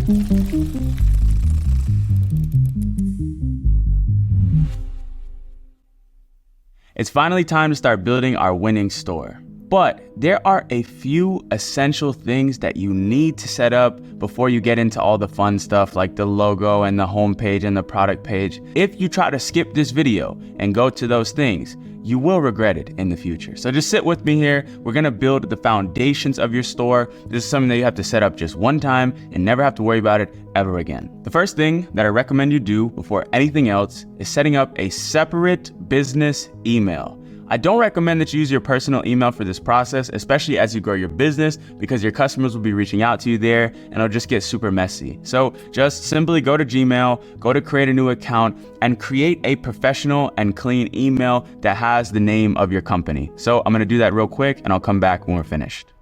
It's finally time to start building our winning store. But there are a few essential things that you need to set up before you get into all the fun stuff like the logo and the homepage and the product page. If you try to skip this video and go to those things, you will regret it in the future. So just sit with me here. We're gonna build the foundations of your store. This is something that you have to set up just one time and never have to worry about it ever again. The first thing that I recommend you do before anything else is setting up a separate business email. I don't recommend that you use your personal email for this process, especially as you grow your business, because your customers will be reaching out to you there and it'll just get super messy. So just simply go to Gmail, go to create a new account, and create a professional and clean email that has the name of your company. So I'm gonna do that real quick and I'll come back when we're finished.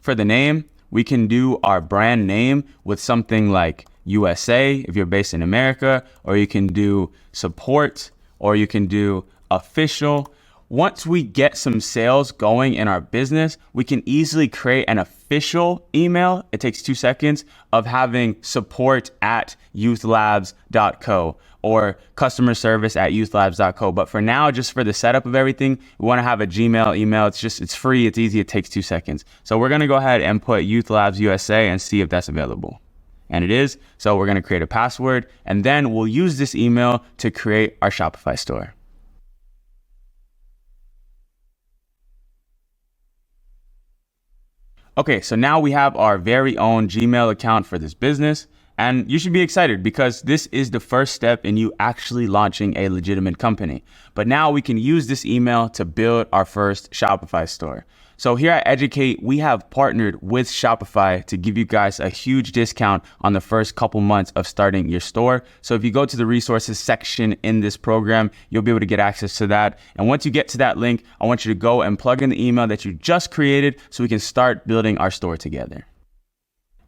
For the name, we can do our brand name with something like USA if you're based in America, or you can do support, or you can do official. Once we get some sales going in our business, we can easily create an official email. It takes 2 seconds of having support@youthlabs.co or customer service at youthlabs.co. But for now, just for the setup of everything, we want to have a Gmail email. It's free, it's easy, it takes 2 seconds. So we're going to go ahead and put Youth Labs USA and see if that's available. And it is. So we're going to create a password and then we'll use this email to create our Shopify store. Okay, so now we have our very own Gmail account for this business. And you should be excited because this is the first step in you actually launching a legitimate company. But now we can use this email to build our first Shopify store. So here at Educate, we have partnered with Shopify to give you guys a huge discount on the first couple months of starting your store. So if you go to the resources section in this program, you'll be able to get access to that. And once you get to that link, I want you to go and plug in the email that you just created so we can start building our store together.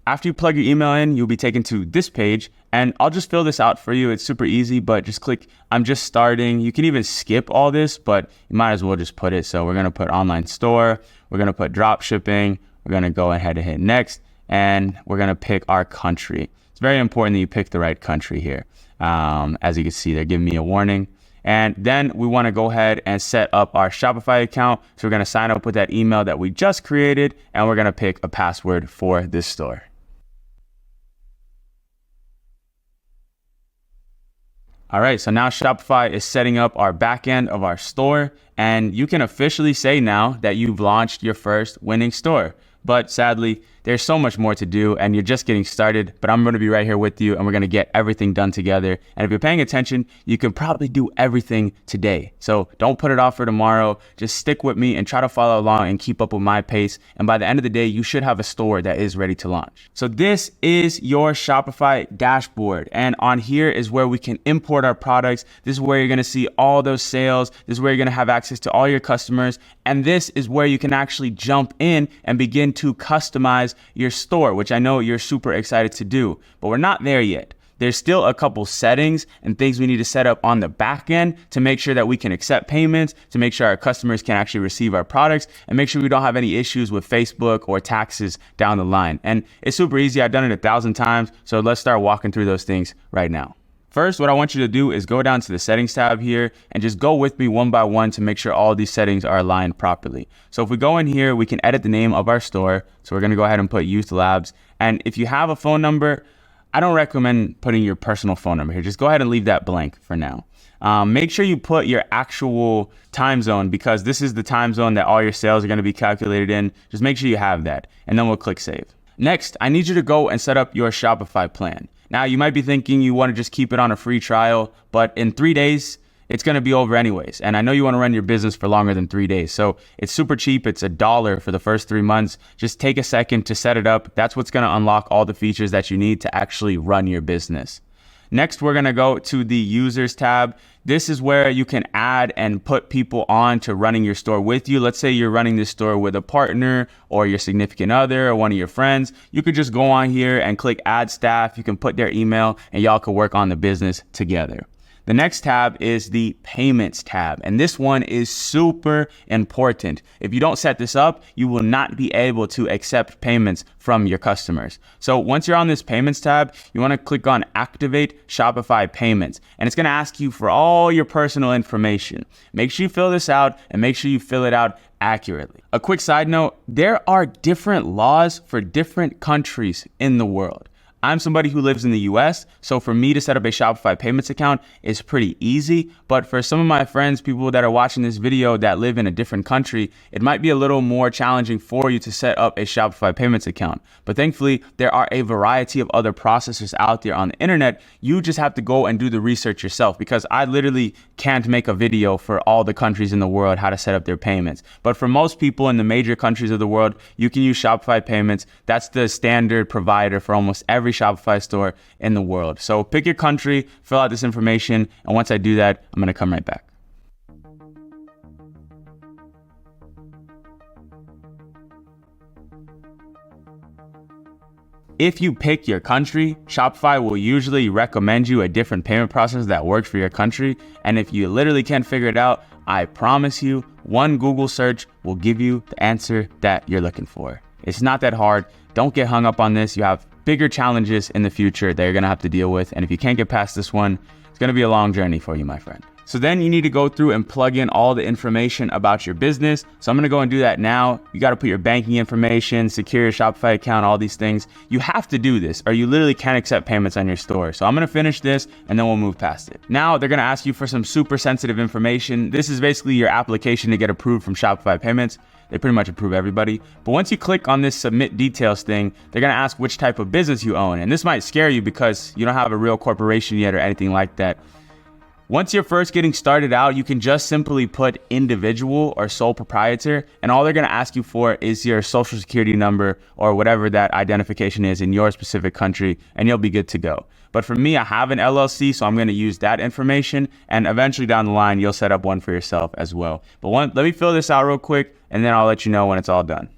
After you plug your email in, you'll be taken to this page, and I'll just fill this out for you. It's super easy, but just click, I'm just starting. You can even skip all this, but you might as well just put it. So we're gonna put online store, we're gonna put drop shipping, we're gonna go ahead and hit next, and we're gonna pick our country. It's very important that you pick the right country here. As you can see, they're giving me a warning. And then we wanna go ahead and set up our Shopify account. So we're gonna sign up with that email that we just created, and we're gonna pick a password for this store. All right, so now Shopify is setting up our back end of our store, and you can officially say now that you've launched your first winning store. But sadly, there's so much more to do and you're just getting started, but I'm gonna be right here with you and we're gonna get everything done together. And if you're paying attention, you can probably do everything today. So don't put it off for tomorrow. Just stick with me and try to follow along and keep up with my pace. And by the end of the day, you should have a store that is ready to launch. So this is your Shopify dashboard. And on here is where we can import our products. This is where you're gonna see all those sales. This is where you're gonna have access to all your customers. And this is where you can actually jump in and begin to customize your store, which I know you're super excited to do, but we're not there yet. There's still a couple settings and things we need to set up on the back end to make sure that we can accept payments, to make sure our customers can actually receive our products, and make sure we don't have any issues with Facebook or taxes down the line. And it's super easy. I've done it 1,000 times. So let's start walking through those things right now. First, what I want you to do is go down to the settings tab here and just go with me one by one to make sure all these settings are aligned properly. So if we go in here, we can edit the name of our store. So we're gonna go ahead and put Youth Labs. And if you have a phone number, I don't recommend putting your personal phone number here. Just go ahead and leave that blank for now. Make sure you put your actual time zone because this is the time zone that all your sales are gonna be calculated in. Just make sure you have that and then we'll click save. Next, I need you to go and set up your Shopify plan. Now, you might be thinking you want to just keep it on a free trial, but in 3 days, it's going to be over anyways. And I know you want to run your business for longer than 3 days. So it's super cheap. It's $1 for the first 3 months. Just take a second to set it up. That's what's going to unlock all the features that you need to actually run your business. Next, we're going to go to the users tab. This is where you can add and put people on to running your store with you. Let's say you're running this store with a partner or your significant other or one of your friends. You could just go on here and click add staff. You can put their email and y'all can work on the business together. The next tab is the payments tab, and this one is super important. If you don't set this up, you will not be able to accept payments from your customers. So once you're on this payments tab, you want to click on activate Shopify payments, and it's going to ask you for all your personal information. Make sure you fill this out and make sure you fill it out accurately. A quick side note, there are different laws for different countries in the world. I'm somebody who lives in the US, so for me to set up a Shopify payments account is pretty easy. But for some of my friends, people that are watching this video that live in a different country, it might be a little more challenging for you to set up a Shopify payments account. But thankfully, there are a variety of other processors out there on the internet. You just have to go and do the research yourself, because I literally can't make a video for all the countries in the world how to set up their payments. But for most people in the major countries of the world, you can use Shopify payments. That's the standard provider for almost every Shopify store in the world. So pick your country, fill out this information, and once I do that, I'm going to come right back. If you pick your country, Shopify will usually recommend you a different payment process that works for your country. And if you literally can't figure it out, I promise you, one Google search will give you the answer that you're looking for. It's not that hard. Don't get hung up on this. You have bigger challenges in the future that you're going to have to deal with. And if you can't get past this one, it's going to be a long journey for you, my friend. So then you need to go through and plug in all the information about your business. So I'm going to go and do that now. You got to put your banking information, secure your Shopify account, all these things. You have to do this or you literally can't accept payments on your store. So I'm going to finish this and then we'll move past it. Now they're going to ask you for some super sensitive information. This is basically your application to get approved from Shopify payments. They pretty much approve everybody. But once you click on this submit details thing, they're going to ask which type of business you own. And this might scare you because you don't have a real corporation yet or anything like that. Once you're first getting started out, you can just simply put individual or sole proprietor, and all they're going to ask you for is your social security number or whatever that identification is in your specific country, and you'll be good to go. But for me, I have an LLC, so I'm going to use that information, and eventually down the line, you'll set up one for yourself as well. But let me fill this out real quick, and then I'll let you know when it's all done.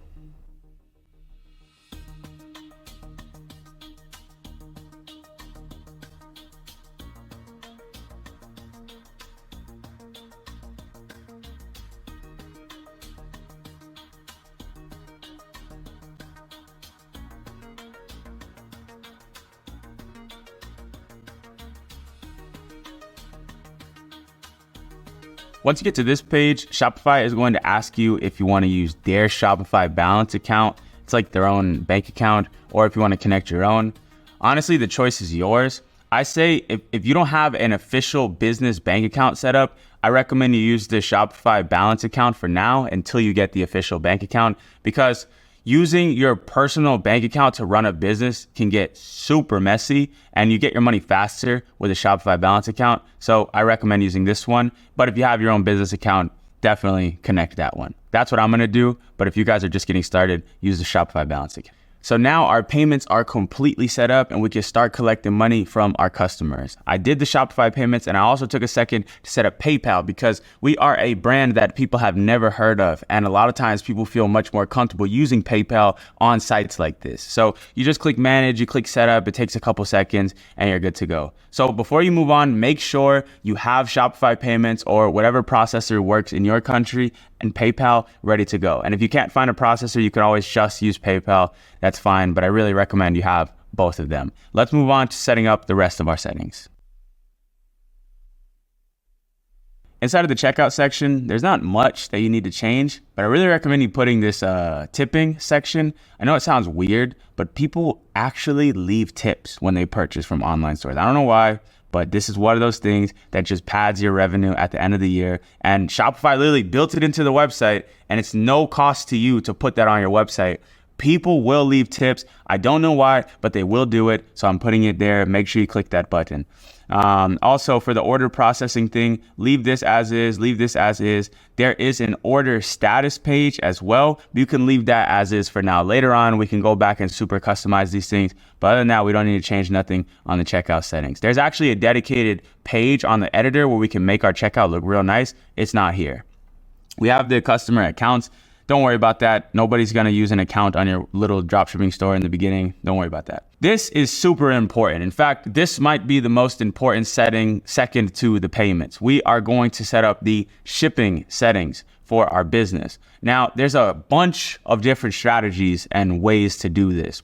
Once you get to this page, Shopify is going to ask you if you want to use their Shopify balance account. It's like their own bank account, or if you want to connect your own. Honestly, the choice is yours. I say if you don't have an official business bank account set up, I recommend you use the Shopify balance account for now until you get the official bank account, because using your personal bank account to run a business can get super messy and you get your money faster with a Shopify balance account. So I recommend using this one. But if you have your own business account, definitely connect that one. That's what I'm going to do. But if you guys are just getting started, use the Shopify balance account. So now our payments are completely set up and we can start collecting money from our customers. I did the Shopify payments and I also took a second to set up PayPal because we are a brand that people have never heard of. And a lot of times people feel much more comfortable using PayPal on sites like this. So you just click manage, you click setup, it takes a couple seconds and you're good to go. So before you move on, make sure you have Shopify payments or whatever processor works in your country and PayPal ready to go. And if you can't find a processor, you can always just use PayPal. That's fine, but I really recommend you have both of them. Let's move on to setting up the rest of our settings. Inside of the checkout section, there's not much that you need to change, but I really recommend you putting this tipping section. I know it sounds weird, but people actually leave tips when they purchase from online stores. I don't know why, but this is one of those things that just pads your revenue at the end of the year. And Shopify literally built it into the website, and it's no cost to you to put that on your website. People will leave tips. I don't know why, but they will do it. So I'm putting it there. Make sure you click that button. Also, for the order processing thing, leave this as is, leave this as is. There is an order status page as well. You can leave that as is for now. Later on, we can go back and super customize these things. But other than that, we don't need to change nothing on the checkout settings. There's actually a dedicated page on the editor where we can make our checkout look real nice. It's not here. We have the customer accounts. Don't worry about that. Nobody's going to use an account on your little dropshipping store in the beginning. Don't worry about that. This is super important. In fact, this might be the most important setting second to the payments. We are going to set up the shipping settings for our business. Now, there's a bunch of different strategies and ways to do this.